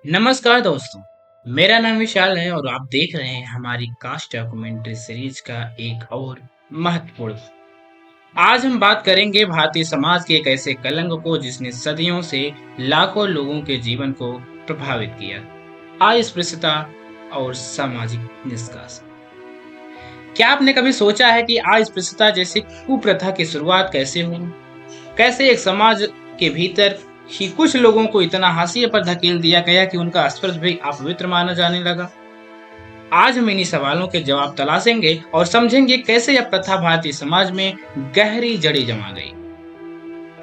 नमस्कार दोस्तों। मेरा नाम विशाल है और आप देख रहे हैं हमारी कास्ट डॉक्यूमेंट्री सीरीज का एक और महत्वपूर्ण। आज हम बात करेंगे भारतीय समाज के एक ऐसे कलंक को जिसने सदियों से लाखों लोगों के जीवन को प्रभावित किया। अस्पृश्यता और सामाजिक निष्कासन। क्या आपने कभी सोचा है कि अस्पृश्यता जैसी कुप्रथा की शुरुआत कैसे हुई? कैसे एक समाज के भीतर ही कुछ लोगों को इतना हाशिए पर धकेल दिया गया कि उनका स्पर्श भी अपवित्र माना जाने लगा? आज हम इन्हीं सवालों के जवाब तलाशेंगे और समझेंगे कैसे यह प्रथा भारतीय समाज में गहरी जड़ी जमा गई।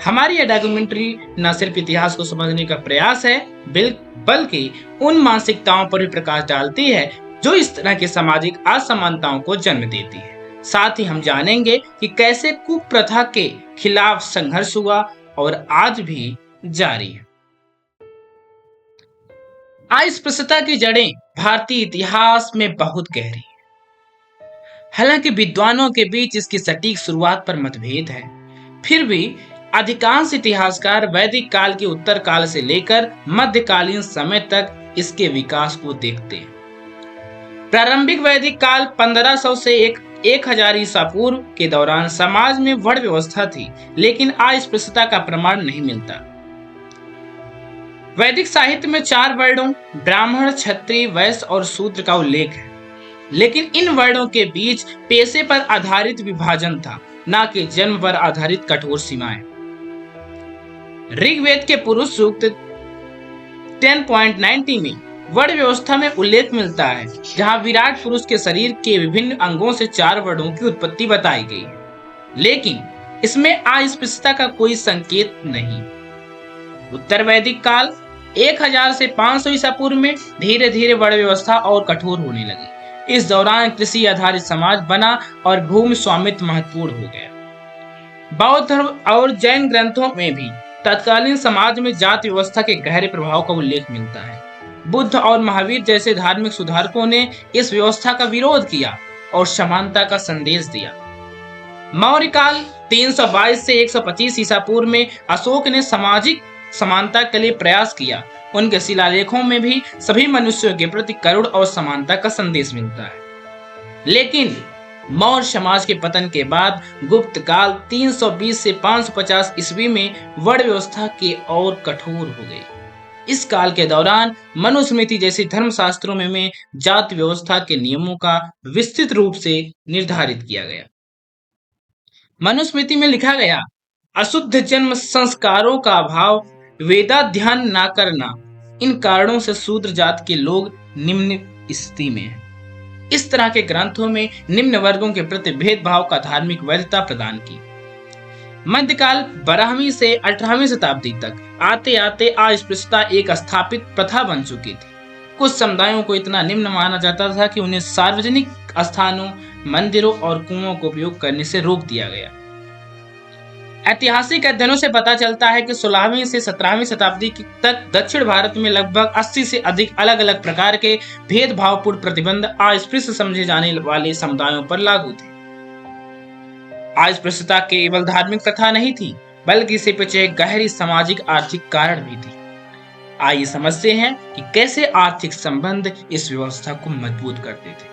हमारी यह डॉक्यूमेंट्री न सिर्फ इतिहास को समझने का प्रयास है, बल्कि उन मानसिकताओं पर भी प्रकाश डालती है जो इस तरह की सामाजिक असमानताओं को जन्म देती है। साथ ही हम जानेंगे कि कैसे कुप्रथा के खिलाफ संघर्ष हुआ और आज भी जारी है। अस्पृश्यता की जड़ें भारतीय इतिहास में बहुत गहरी हैं। हालांकि विद्वानों के बीच इसकी सटीक शुरुआत पर मतभेद है, फिर भी अधिकांश इतिहासकार वैदिक काल के उत्तर काल से लेकर मध्यकालीन समय तक इसके विकास को देखते हैं। प्रारंभिक वैदिक काल 1500 से 1000 ईसा पूर्व के दौरान समाज में वर्ण व्यवस्था थी, लेकिन अस्पृश्यता का प्रमाण नहीं मिलता। वैदिक साहित्य में 4 वर्णों ब्राह्मण, क्षत्रिय, वैश्य और शूद्र का उल्लेख है, लेकिन इन वर्णों के बीच पेशे पर आधारित विभाजन था, न कि जन्म पर आधारित कठोर सीमाएं। ऋग्वेद के पुरुष सूक्त 10.90 में वर्ण व्यवस्था में उल्लेख मिलता है, जहां विराट पुरुष के शरीर के विभिन्न अंगों से 4 वर्णों की उत्पत्ति बताई गई है, लेकिन इसमें अस्पृश्यता का कोई संकेत नहीं। उत्तर वैदिक काल 1000 से 500 ईसा पूर्व में धीरे धीरे वर्ण व्यवस्था और कठोर होने लगी। इस दौरान कृषि आधारित समाज बना और भूमि स्वामित्व महत्वपूर्ण हो गया। बौद्ध धर्म और जैन ग्रंथों में भी तत्कालीन समाज में जाति व्यवस्था के गहरे प्रभाव का उल्लेख मिलता है। बुद्ध और महावीर जैसे धार्मिक सुधारकों ने इस व्यवस्था का विरोध किया और समानता का संदेश दिया। मौर्य काल 322 से 125 ईसा पूर्व में अशोक ने सामाजिक समानता के लिए प्रयास किया। उनके शिलालेखों में भी सभी मनुष्यों के प्रति करुण और समानता का संदेश मिलता है। लेकिन मौर्य समाज के पतन के बाद गुप्त काल 320 से 550 ईस्वी में वर्ण व्यवस्था के और कठोर हो गई। इस काल के दौरान मनुस्मृति जैसी धर्मशास्त्रों में जाति व्यवस्था के नियमों का विस्तृत रूप से निर्धारित किया गया। मनुस्मृति में लिखा गया, अशुद्ध जन्म, संस्कारों का अभाव, वेदाध्ययन न करना, इन कारणों से शूद्र जात के लोग निम्न स्थिति में हैं। इस तरह के ग्रंथों में निम्न वर्गों के प्रति भेदभाव का धार्मिक वैधता प्रदान की। मध्यकाल 12वीं से 18वीं शताब्दी तक आते आते अस्पृश्यता एक स्थापित प्रथा बन चुकी थी। कुछ समुदायों को इतना निम्न माना जाता था कि उन्हें सार्वजनिक स्थानों, मंदिरों और कुओं को उपयोग करने से रोक दिया गया। ऐतिहासिक अध्ययनों से पता चलता है कि 16वीं से 17वीं शताब्दी तक दक्षिण भारत में लगभग 80 से अधिक अलग अलग प्रकार के भेदभावपूर्ण प्रतिबंध अस्पृश्य समझे जाने वाले समुदायों पर लागू थे। अस्पृश्यता केवल धार्मिक प्रथा नहीं थी, बल्कि इसके पीछे एक गहरी सामाजिक आर्थिक कारण भी थी। आइए समझते हैं कि कैसे आर्थिक संबंध इस व्यवस्था को मजबूत करते थे।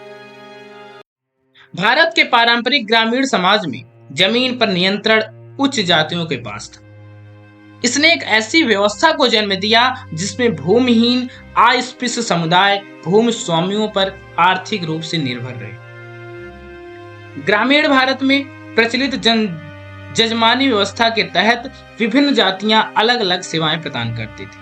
भारत के पारंपरिक ग्रामीण समाज में जमीन पर नियंत्रण उच्च जातियों के पास था। इसने एक ऐसी व्यवस्था को जन्म दिया जिसमें भूमिहीन अस्पृश्य समुदाय भूमि स्वामियों पर आर्थिक रूप से निर्भर रहे। ग्रामीण भारत में प्रचलित जजमानी व्यवस्था के तहत विभिन्न जातियां अलग अलग सेवाएं प्रदान करती थी।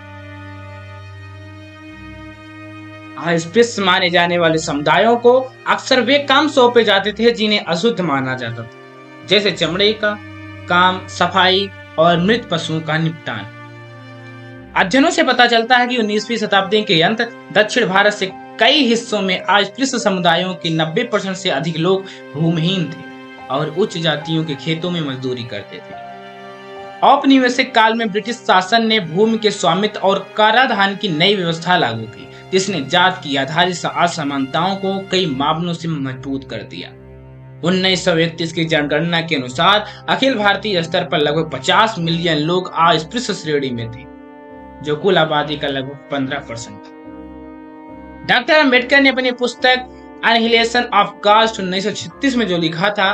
अस्पृश्य माने जाने वाले समुदायों को अक्सर वे काम सौंपे जाते थे जिन्हें अशुद्ध माना जाता था, जैसे चमड़े का काम, सफाई और मृत पशुओं का निपटान। अध्ययनों से पता चलता है कि 19वीं शताब्दी के अंत दक्षिण भारत से कई हिस्सों में अस्पृश्य समुदायों के 90% से अधिक लोग भूमिहीन थे और उच्च जातियों के खेतों में मजदूरी करते थे। औपनिवेशिक काल में ब्रिटिश शासन ने भूमि के स्वामित्व और कराधान की नई व्यवस्था लागू की, जिसने जात की आधारित असमानताओं को कई मामलों से मजबूत कर दिया। 1931 की जनगणना के अनुसार अखिल भारतीय स्तर पर लगभग 50 मिलियन लोग अस्पृश्य श्रेणी में थे, जो कुल आबादी का लगभग 15% था। डॉक्टर अम्बेडकर ने अपनी पुस्तक एनिहिलेशन ऑफ कास्ट 1936 में जो लिखा था,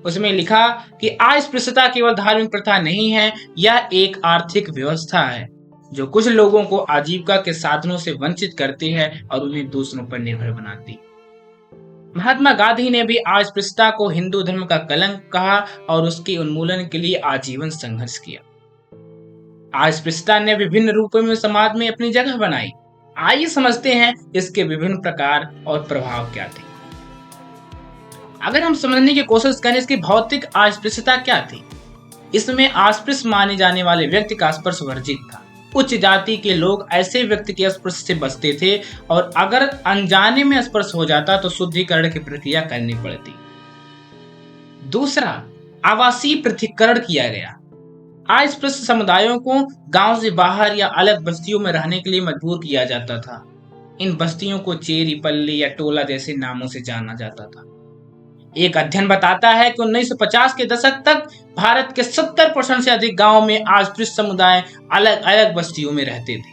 उसमें लिखा कि अस्पृश्यता केवल धार्मिक प्रथा नहीं है, यह एक आर्थिक व्यवस्था है जो कुछ लोगों को आजीविका के साधनों से वंचित करती है और उन्हें दूसरों पर निर्भर बनाती है। महात्मा गांधी ने भी अस्पृश्यता को हिंदू धर्म का कलंक कहा और उसके उन्मूलन के लिए आजीवन संघर्ष किया। अस्पृश्यता ने विभिन्न रूपों में समाज में अपनी जगह बनाई। आइए समझते हैं इसके विभिन्न प्रकार और प्रभाव क्या थे। अगर हम समझने की कोशिश करें इसकी भौतिक अस्पृश्यता क्या थी, इसमें अस्पृश्य माने जाने वाले व्यक्ति का स्पर्श वर्जित था। उच्च जाति के लोग ऐसे व्यक्ति के स्पर्श से बचते थे और अगर अनजाने में स्पर्श हो जाता तो शुद्धिकरण की प्रक्रिया करनी पड़ती। दूसरा, आवासीय पृथक्करण किया गया। अस्पृश्य समुदायों को गांव से बाहर या अलग बस्तियों में रहने के लिए मजबूर किया जाता था। इन बस्तियों को चेरी, पल्ली या टोला जैसे नामों से जाना जाता था। एक अध्ययन बताता है कि 1950 के दशक तक भारत के 70% से अधिक गांवों में अस्पृश्य समुदाय अलग अलग बस्तियों में रहते थे।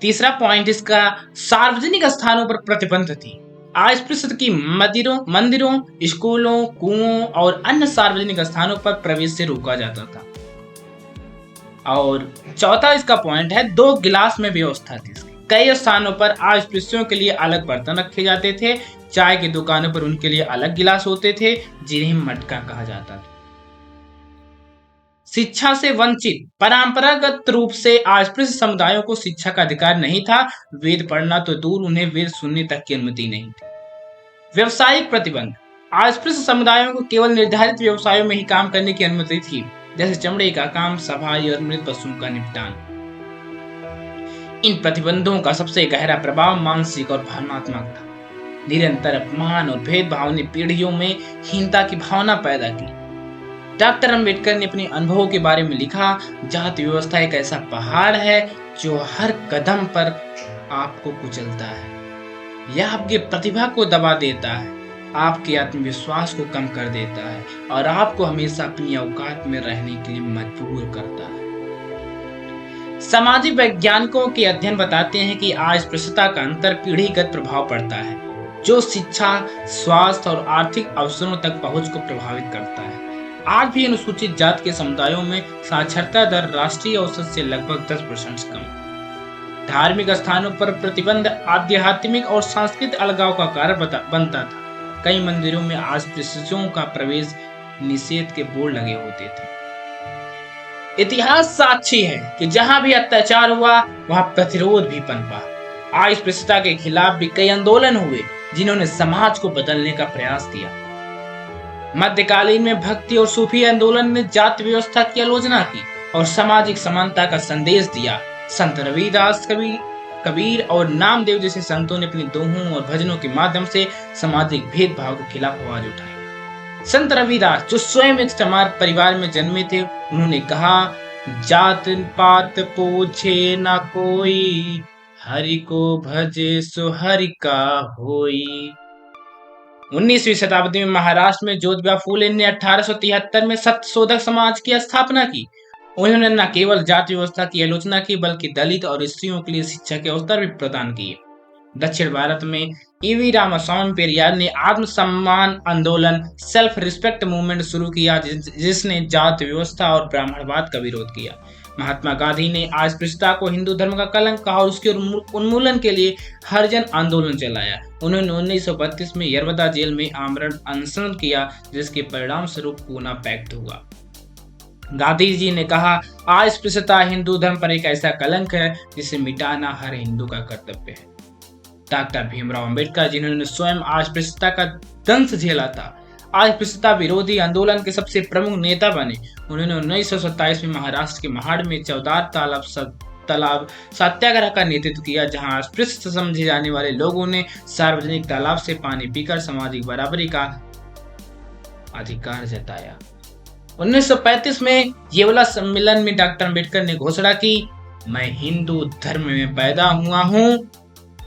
तीसरा पॉइंट इसका सार्वजनिक स्थानों पर प्रतिबंध थी। अस्पृश्य की मंदिरों, स्कूलों, कुओं और अन्य सार्वजनिक स्थानों पर प्रवेश से रोका जाता था। और चौथा इसका पॉइंट है 2 गिलास में व्यवस्था थी। कई स्थानों पर अस्पृश्यों के लिए अलग बर्तन रखे जाते थे। चाय की दुकानों पर उनके लिए अलग गिलास होते थे जिन्हें मटका कहा जाता था। शिक्षा से वंचित। परंपरागत रूप से अस्पृश्य समुदायों को शिक्षा का अधिकार नहीं था। वेद पढ़ना तो दूर, उन्हें वेद सुनने तक की अनुमति नहीं थी। व्यवसायिक प्रतिबंध। अस्पृश्य समुदायों को केवल निर्धारित व्यवसायों में ही काम करने की अनुमति थी, जैसे चमड़े का काम, सफाई और मृत पशुओं का निपटान। इन प्रतिबंधों का सबसे गहरा प्रभाव मानसिक और भावनात्मक था। निरंतर अपमान और भेदभाव ने पीढ़ियों में हीनता की भावना पैदा की। डॉक्टर अम्बेडकर ने अपने अनुभवों के बारे में लिखा, जाति व्यवस्था एक ऐसा पहाड़ है जो हर कदम पर आपको कुचलता है। यह आपकी प्रतिभा को दबा देता है, आपके आत्मविश्वास को कम कर देता है और आपको हमेशा अपनी औकात में रहने के लिए मजबूर करता है। सामाजिक वैज्ञानिकों के अध्ययन बताते हैं कि अस्पृश्यता का अंतर पीढ़ीगत प्रभाव पड़ता है, जो शिक्षा, स्वास्थ्य और आर्थिक अवसरों तक पहुंच को प्रभावित करता है। आज भी अनुसूचित जाति के समुदायों में साक्षरता दर राष्ट्रीय औसत से लगभग 10% कम। धार्मिक स्थानों पर प्रतिबंध आध्यात्मिक और सांस्कृतिक अलगाव का कारण बनता था। कई मंदिरों में अस्पृश्यों का प्रवेश निषेध के बोर्ड लगे होते थे। इतिहास साक्षी है कि जहां भी अत्याचार हुआ वहां प्रतिरोध भी पनपा। अस्पृश्यता के खिलाफ भी कई आंदोलन हुए जिन्होंने समाज को बदलने का प्रयास किया। मध्यकालीन में भक्ति और सूफी आंदोलन ने जाति व्यवस्था की आलोचना की और सामाजिक समानता का संदेश दिया। संत रविदास, कबीर और नामदेव जैसे संतों ने अपनी दोहों और भजनों के माध्यम से सामाजिक भेदभाव के खिलाफ आवाज उठाई। संत रविदास, जो स्वयं एक चमार परिवार में जन्मे थे, उन्होंने कहा, जात पात पूछे न कोई, हरि को भजे सो हरि का होई। 19वीं शताब्दी में महाराष्ट्र में ज्योतिबा फूले ने 1873 में सत्यशोधक समाज की स्थापना की। उन्होंने न केवल जाति व्यवस्था की आलोचना की बल्कि दलित और स्त्रियों के लिए शिक्षा के अवसर भी प्रदान किए। दक्षिण भारत में ईवी रामास्वामी पेरियार ने आत्मसम्मान आंदोलन, सेल्फ रिस्पेक्ट मूवमेंट शुरू किया, जिसने जाति व्यवस्था और ब्राह्मणवाद का विरोध किया। महात्मा गांधी ने अस्पृश्यता को हिंदू धर्म का कलंक कहा और उसके उन्मूलन के लिए हरिजन आंदोलन चलाया। उन्होंने 1932 में यरवदा जेल में आमरण अनशन किया, जिसके परिणाम स्वरूप पूना पैक्ट हुआ। गांधी जी ने कहा, अस्पृश्यता हिंदू धर्म पर एक ऐसा कलंक है जिसे मिटाना हर हिंदू का कर्तव्य है। डॉक्टर भीमराव अंबेडकर, जिन्होंने स्वयं अस्पृश्यता का दंश झेला था, अस्पृश्यता विरोधी आंदोलन के सबसे प्रमुख नेता बने। उन्होंने 1927 में महाराष्ट्र के महाड़ में चौदार तालाब सत्याग्रह का नेतृत्व किया, जहां अस्पृश्य समझे जाने वाले लोगों ने सार्वजनिक तालाब से पानी पीकर सामाजिक बराबरी का अधिकार जताया। 1935 में येवला सम्मेलन में डॉक्टर अम्बेडकर ने घोषणा की, मैं हिंदू धर्म में पैदा हुआ हूं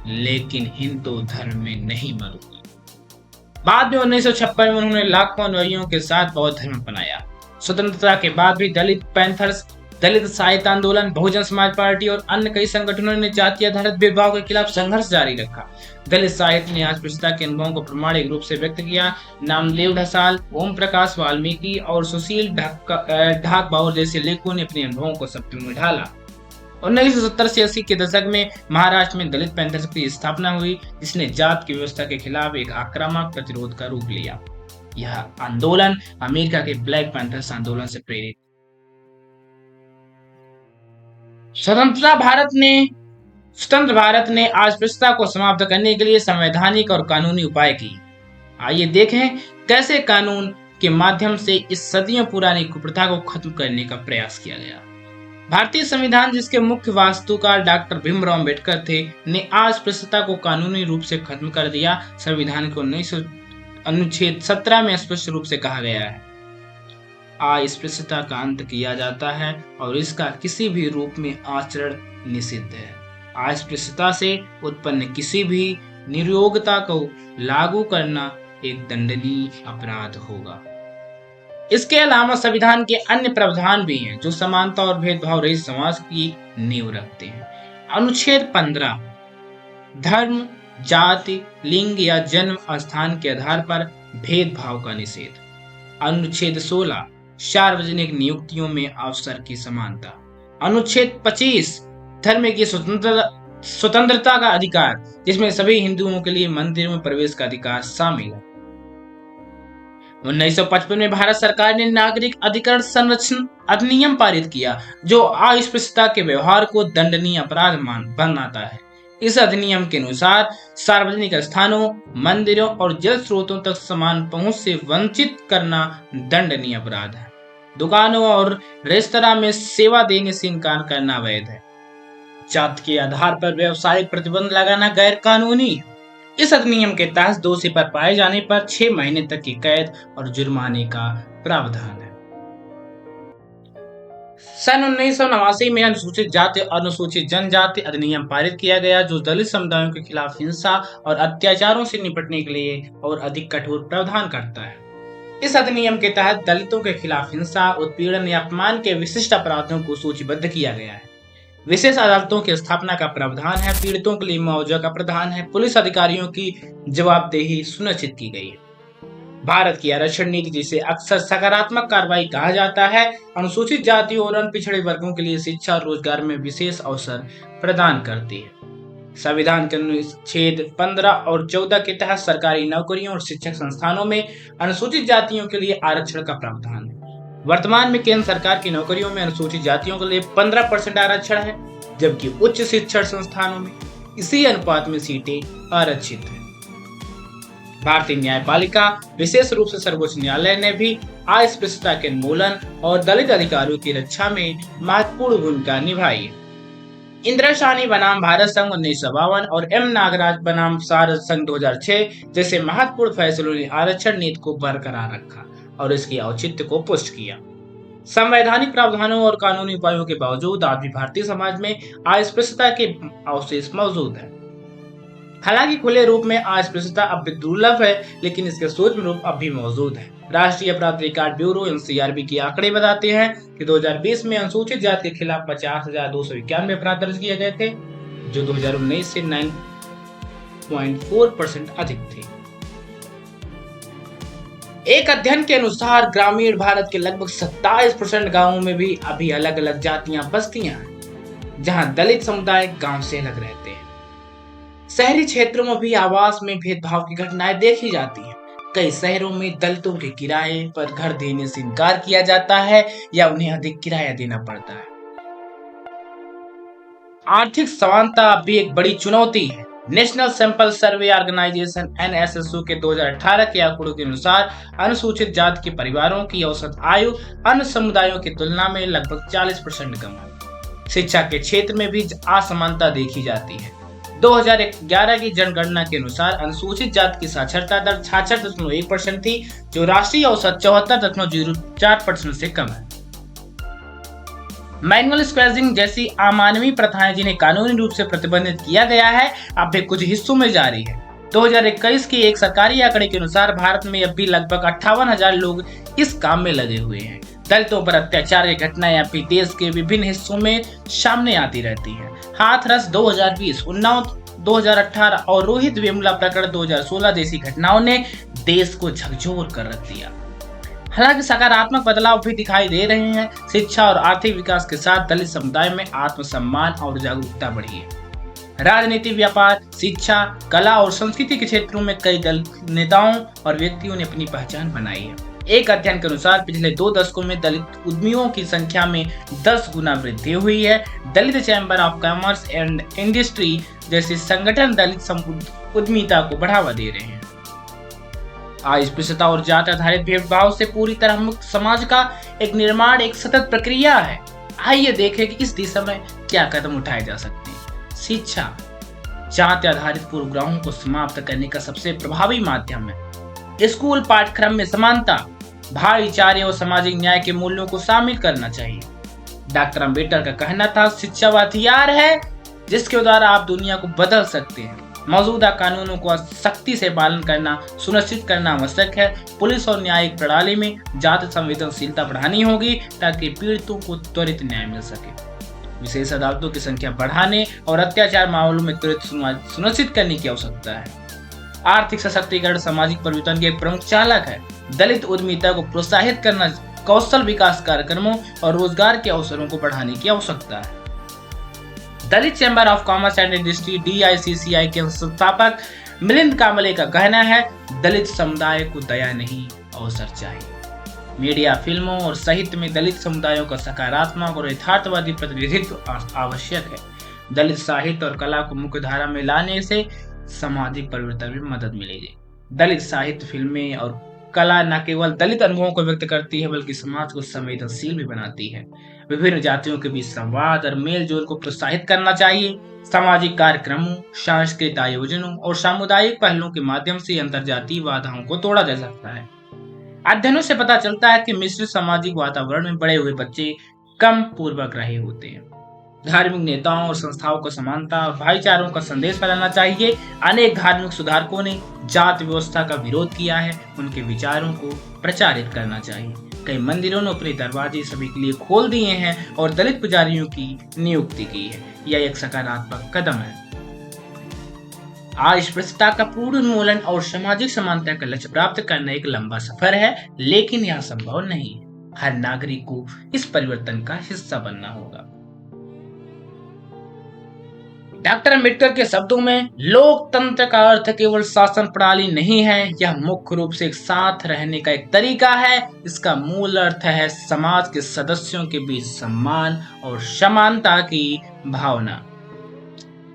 लेकिन हिंदू धर्म में नहीं मरूंगा। बाद में 1956 में उन्होंने लाखों अनुयायियों के साथ बौद्ध धर्म अपनाया। स्वतंत्रता के बाद भी दलित पैंथर्स दलित साहित्य आंदोलन, बहुजन समाज पार्टी और अन्य कई संगठनों ने जाति आधारित भेदभाव के खिलाफ संघर्ष जारी रखा। दलित साहित्य ने अस्पृश्यता के अनुभवों को प्रामाणिक रूप से व्यक्त किया। नामदेव ढसाल, ओम प्रकाश वाल्मीकि और सुशील ढाकबाउर जैसे लेखकों ने अपने अनुभवों को शब्दों में ढाला। 1970 से 80 के दशक में महाराष्ट्र में दलित पैंथर्स की स्थापना हुई, जिसने जात की व्यवस्था के खिलाफ एक आक्रामक प्रतिरोध का रूप लिया। यह आंदोलन अमेरिका के ब्लैक पैंथर्स आंदोलन से प्रेरित। स्वतंत्र भारत ने अस्पृश्यता को समाप्त करने के लिए संवैधानिक और कानूनी उपाय किए। आइए देखें कैसे कानून के माध्यम से इस सदियों पुरानी कुप्रथा को खत्म करने का प्रयास किया गया। भारतीय संविधान, जिसके मुख्य वास्तुकार डॉक्टर भीमराव अंबेडकर थे, ने अस्पृश्यता को कानूनी रूप से खत्म कर दिया। संविधान को अनुच्छेद 17 में स्पष्ट रूप से कहा गया है, अस्पृश्यता का अंत किया जाता है और इसका किसी भी रूप में आचरण निषिद्ध है। अस्पृश्यता से उत्पन्न किसी भी नियोक्ता को लागू करना एक दंडनीय अपराध होगा। इसके अलावा संविधान के अन्य प्रावधान भी हैं जो समानता और भेदभाव रहित समाज की नींव रखते हैं। अनुच्छेद 15 धर्म, जाति, लिंग या जन्म स्थान के आधार पर भेदभाव का निषेध। अनुच्छेद 16 सार्वजनिक नियुक्तियों में अवसर की समानता। अनुच्छेद 25 धर्म की स्वतंत्रता का अधिकार, जिसमें सभी हिंदुओं के लिए मंदिरों में प्रवेश का अधिकार शामिल है। 1955 में भारत सरकार ने नागरिक अधिकार संरक्षण अधिनियम पारित किया, जो अस्पृश्यता के व्यवहार को दंडनीय अपराध बनाता है। इस अधिनियम के अनुसार सार्वजनिक स्थानों, मंदिरों और जल स्रोतों तक समान पहुंच से वंचित करना दंडनीय अपराध है। दुकानों और रेस्तरां में सेवा देने से इनकार करना अवैध है। जाति के आधार पर व्यवसायिक प्रतिबंध लगाना गैर कानूनी है। इस अधिनियम के तहत दोषी पर पाए जाने पर 6 महीने तक की कैद और जुर्माने का प्रावधान है। सन 1989 में अनुसूचित जाति और अनुसूचित जनजाति अधिनियम पारित किया गया, जो दलित समुदायों के खिलाफ हिंसा और अत्याचारों से निपटने के लिए और अधिक कठोर प्रावधान करता है। इस अधिनियम के तहत दलितों के खिलाफ हिंसा, उत्पीड़न या अपमान के विशिष्ट अपराधों को सूचीबद्ध किया गया है। विशेष अदालतों की स्थापना का प्रावधान है। पीड़ितों के लिए मुआवजा का प्रावधान है। पुलिस अधिकारियों की जवाबदेही सुनिश्चित की गई है। भारत की आरक्षण नीति, जिसे अक्सर सकारात्मक कार्रवाई कहा जाता है, अनुसूचित जातियों और अन्य पिछड़े वर्गों के लिए शिक्षा और रोजगार में विशेष अवसर प्रदान करती है। संविधान के अनुच्छेद 15 और 14 के तहत सरकारी नौकरियों और शिक्षक संस्थानों में अनुसूचित जातियों के लिए आरक्षण का प्रावधान है। वर्तमान में केंद्र सरकार की नौकरियों में अनुसूचित जातियों के लिए 15% आरक्षण है, जबकि उच्च शिक्षण संस्थानों में इसी अनुपात में सीटें आरक्षित हैं। भारतीय न्यायपालिका, विशेष रूप से सर्वोच्च न्यायालय, ने भी अस्पृश्यता के उन्मूलन और दलित अधिकारों की रक्षा में महत्वपूर्ण भूमिका निभाई है। इंदिरा साहनी बनाम भारत संघ 1952 और एम नागराज बनाम भारत संघ 2006 जैसे महत्वपूर्ण फैसलों ने आरक्षण नीति को बरकरार रखा और इसके औचित्य को पुष्ट किया। संवैधानिक प्रावधानों और कानूनी उपायों के बावजूद आज भी भारतीय समाज में अस्पृश्यता के अवशेष मौजूद हैं। हालांकि खुले रूप में अस्पृश्यता अब भी दुर्लभ है, लेकिन इसके सूक्ष्म रूप अब भी मौजूद है। राष्ट्रीय अपराध रिकॉर्ड ब्यूरो (NCRB) के आंकड़े बताते हैं कि 2020 में अनुसूचित जाति के खिलाफ 50,291 अपराध दर्ज किए गए थे, जो 2019 से 9.4% अधिक थे। एक अध्ययन के अनुसार ग्रामीण भारत के लगभग 27% गांवों में भी अभी अलग अलग जातियां बस्तियां हैं, जहां दलित समुदाय गांव से अलग रहते हैं। शहरी क्षेत्रों में भी आवास में भेदभाव की घटनाएं देखी जाती हैं। कई शहरों में दलितों के किराए पर घर देने से इनकार किया जाता है या उन्हें अधिक किराया देना पड़ता है। आर्थिक समानता भी एक बड़ी चुनौती है। National sample survey organisation (NSSO) के 2018 के आंकड़ों के अनुसार अनुसूचित जाति के परिवारों की औसत आयु अन्य समुदायों की तुलना में लगभग 40% कम है। शिक्षा के क्षेत्र में भी असमानता देखी जाती है। 2011 की जनगणना के अनुसार अनुसूचित जाति की साक्षरता दर 66.1% थी, जो राष्ट्रीय औसत 74.04% से कम है। मैनुअल स्क्वैजिंग जैसी अमानवीय प्रथाएं, जिन्हें कानूनी रूप से प्रतिबंधित किया गया है, अब भी कुछ हिस्सों में जारी है। 2021 के एक सरकारी आंकड़े के अनुसार भारत में अब भी लगभग 58,000 लोग इस काम में लगे हुए हैं, दलितों पर अत्याचार की घटनाएं अब भी देश के विभिन्न हिस्सों में सामने आती रहती हैं। हाथरस 2020, उन्नाव 2018 और रोहित वेमुला प्रकरण 2016 जैसी घटनाओं ने देश को झकझोर कर रख दिया। हालांकि सकारात्मक बदलाव भी दिखाई दे रहे हैं। शिक्षा और आर्थिक विकास के साथ दलित समुदाय में आत्मसम्मान और जागरूकता बढ़ी है। राजनीति, व्यापार, शिक्षा, कला और संस्कृति के क्षेत्रों में कई दलित नेताओं और व्यक्तियों ने अपनी पहचान बनाई है। एक अध्ययन के अनुसार पिछले 2 दशकों में दलित उद्यमियों की संख्या में 10 गुना वृद्धि हुई है। Dalit chamber of commerce and industry जैसे संगठन दलित उद्यमिता को बढ़ावा दे रहे हैं। अस्पृश्यता और जाति आधारित भेदभाव से पूरी तरह मुक्त समाज का एक निर्माण एक सतत प्रक्रिया है। आइए देखें कि इस दिशा में क्या कदम उठाए जा सकते हैं। शिक्षा जाति आधारित पूर्वाग्रहों को समाप्त करने का सबसे प्रभावी माध्यम है। स्कूल पाठ्यक्रम में समानता, भाईचारे और सामाजिक न्याय के मूल्यों को शामिल करना चाहिए। डॉक्टर अंबेडकर का कहना था, शिक्षा वह हथियार है जिसके द्वारा आप दुनिया को बदल सकते हैं। मौजूदा कानूनों को सख्ती से पालन करना सुनिश्चित करना आवश्यक है। पुलिस और न्यायिक प्रणाली में जाति संवेदनशीलता बढ़ानी होगी ताकि पीड़ितों को त्वरित न्याय मिल सके। विशेष अदालतों की संख्या बढ़ाने और अत्याचार मामलों में त्वरित सुनिश्चित करने की आवश्यकता है। आर्थिक सशक्तिकरण सामाजिक परिवर्तन के एक प्रमुख चालक है। दलित उद्यमिता को प्रोत्साहित करना, कौशल विकास कार्यक्रमों और रोजगार के अवसरों को बढ़ाने की आवश्यकता है। Dalit chamber of commerce and industry DICCI के संस्थापक मिलिंद कामले का कहना है, दलित समुदाय को दया नहीं अवसर चाहिए। मीडिया, फिल्मों और साहित्य में दलित समुदायों का सकारात्मक और यथार्थवादी प्रतिनिधित्व आवश्यक है। दलित साहित्य और कला को मुख्य धारा में लाने से सामाजिक परिवर्तन में मदद मिलेगी। दलित साहित्य, फिल्में और कला न केवल दलित अनुभवों को व्यक्त करती है बल्कि समाज को संवेदनशील भी बनाती है। विभिन्न जातियों के बीच संवाद और मेल जोल को प्रोत्साहित करना चाहिए। सामाजिक कार्यक्रमों, सांस्कृतिक आयोजनों और सामुदायिक पहलों के माध्यम से अंतरजातीय बाधाओं को तोड़ा जा सकता है। अध्ययनों से पता चलता है कि मिश्रित सामाजिक वातावरण में बड़े हुए बच्चे कम पूर्वाग्रही होते हैं। धार्मिक नेताओं और संस्थाओं को समानता और भाईचारों का संदेश फैलाना चाहिए। अनेक धार्मिक सुधारकों ने जाति व्यवस्था का विरोध किया है, उनके विचारों को प्रचारित करना चाहिए। कई मंदिरों ने अपने दरवाजे सभी के लिए खोल दिए हैं और दलित पुजारियों की नियुक्ति की है। यह एक सकारात्मक कदम है। अस्पृश्यता का पूर्ण उन्मूलन और सामाजिक समानता का लक्ष्य प्राप्त करना एक लंबा सफर है, लेकिन यह संभव नहीं है। हर नागरिक को इस परिवर्तन का हिस्सा बनना होगा। डॉक्टर अंबेडकर के शब्दों में, लोकतंत्र का अर्थ केवल शासन प्रणाली नहीं है, यह मुख्य रूप से एक साथ रहने का एक तरीका है। इसका मूल अर्थ है समाज के सदस्यों के बीच सम्मान और समानता की भावना।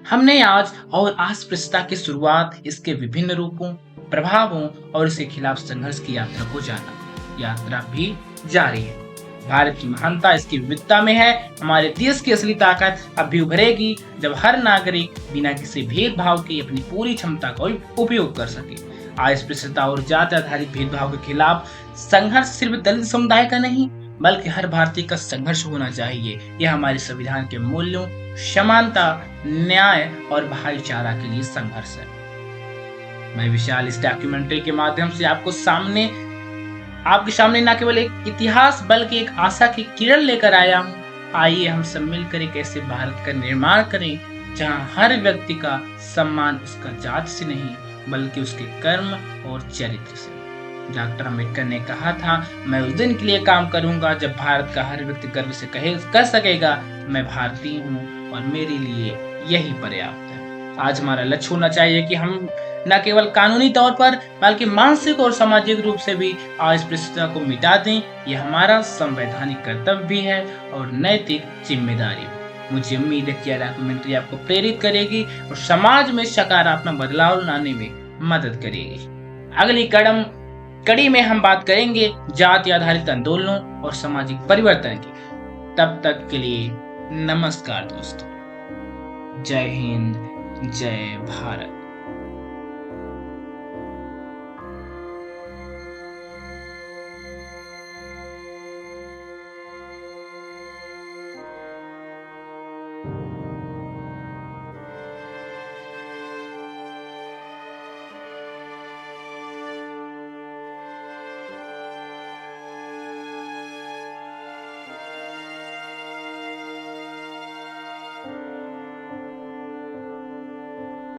हमने आज और अस्पृश्यता की शुरुआत, इसके विभिन्न रूपों, प्रभावों और इसके खिलाफ संघर्ष की यात्रा को जाना। यात्रा भी जारी है। भारत की महानता इसकी विविधता में है। हमारे देश की असली ताकत अब भी उभरेगी जब हर नागरिक बिना किसी भेदभाव के अपनी पूरी क्षमता का उपयोग कर सके। अस्पृश्यता और जाति आधारित भेदभाव के खिलाफ संघर्ष सिर्फ दलित समुदाय का नहीं बल्कि हर भारतीय का संघर्ष होना चाहिए। यह हमारे संविधान के मूल्यों, समानता, न्याय और भाईचारा के लिए संघर्ष है। मैं विशाल इस डॉक्यूमेंट्री के माध्यम से आपके सामने न केवल एक इतिहास बल्कि एक आशा की किरण लेकर आया हूँ। आइए हम सब मिलकर एक ऐसे भारत का निर्माण करें जहाँ हर व्यक्ति का सम्मान उसका जाति से नहीं बल्कि उसके कर्म और चरित्र से। डॉक्टर अंबेडकर ने कहा था, मैं उस दिन के लिए काम करूंगा जब भारत का हर व्यक्ति गर्व से कह सकेगा, मैं भारतीय हूँ और मेरे लिए यही पर्याप्त है। आज हमारा लक्ष्य होना चाहिए कि हम न केवल कानूनी तौर पर बल्कि मानसिक और सामाजिक रूप से भी अस्पृश्यता को मिटा दें। यह हमारा संवैधानिक कर्तव्य भी है और नैतिक जिम्मेदारी भी। मुझे उम्मीद है कि यह डॉक्यूमेंट्री आपको प्रेरित करेगी और समाज में सकारात्मक बदलाव लाने में मदद करेगी। अगली कड़ी में हम बात करेंगे जाति आधारित आंदोलनों और सामाजिक परिवर्तन की। तब तक के लिए नमस्कार दोस्तों। जय हिंद, जय भारत।